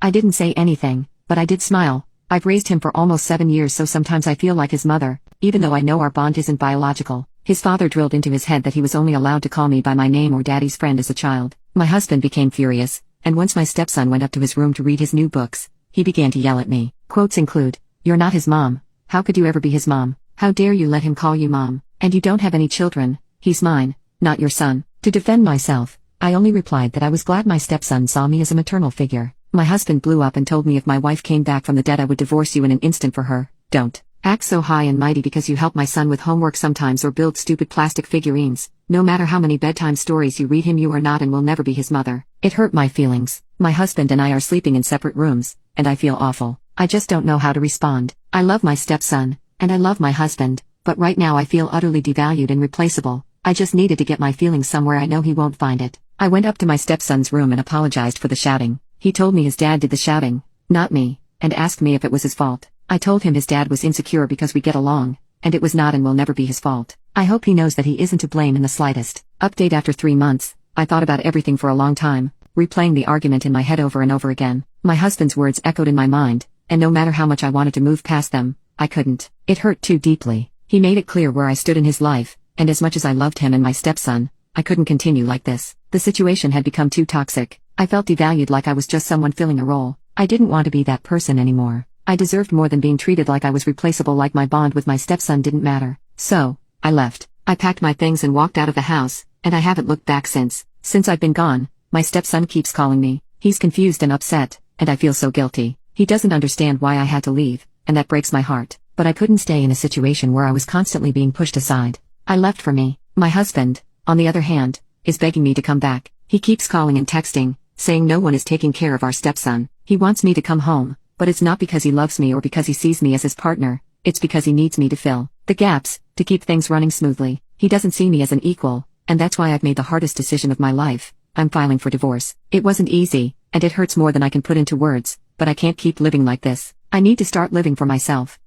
I didn't say anything, but I did smile. I've raised him for almost 7 years, so sometimes I feel like his mother, even though I know our bond isn't biological. His father drilled into his head that he was only allowed to call me by my name or daddy's friend as a child. My husband became furious, and once my stepson went up to his room to read his new books, he began to yell at me. Quotes include, "You're not his mom. How could you ever be his mom? How dare you let him call you mom? And you don't have any children. He's mine, not your son." To defend myself, I only replied that I was glad my stepson saw me as a maternal figure. My husband blew up and told me if my wife came back from the dead I would divorce you in an instant for her. Don't act so high and mighty because you help my son with homework sometimes or build stupid plastic figurines. No matter how many bedtime stories you read him, you are not and will never be his mother. It hurt my feelings. My husband and I are sleeping in separate rooms, and I feel awful. I just don't know how to respond. I love my stepson, and I love my husband, but right now I feel utterly devalued and replaceable. I just needed to get my feelings somewhere I know he won't find it. I went up to my stepson's room and apologized for the shouting. He told me his dad did the shouting, not me, and asked me if it was his fault. I told him his dad was insecure because we get along, and it was not and will never be his fault. I hope he knows that he isn't to blame in the slightest. Update: after 3 months, I thought about everything for a long time, replaying the argument in my head over and over again. My husband's words echoed in my mind, and no matter how much I wanted to move past them, I couldn't. It hurt too deeply. He made it clear where I stood in his life, and as much as I loved him and my stepson, I couldn't continue like this. The situation had become too toxic. I felt devalued, like I was just someone filling a role. I didn't want to be that person anymore. I deserved more than being treated like I was replaceable, like my bond with my stepson didn't matter. So, I left. I packed my things and walked out of the house, and I haven't looked back since. Since I've been gone, my stepson keeps calling me. He's confused and upset, and I feel so guilty. He doesn't understand why I had to leave, and that breaks my heart. But I couldn't stay in a situation where I was constantly being pushed aside. I left for me. My husband, on the other hand, is begging me to come back. He keeps calling and texting, saying no one is taking care of our stepson. He wants me to come home, but it's not because he loves me or because he sees me as his partner. It's because he needs me to fill the gaps, to keep things running smoothly. He doesn't see me as an equal, and that's why I've made the hardest decision of my life. I'm filing for divorce. It wasn't easy, and it hurts more than I can put into words, but I can't keep living like this. I need to start living for myself.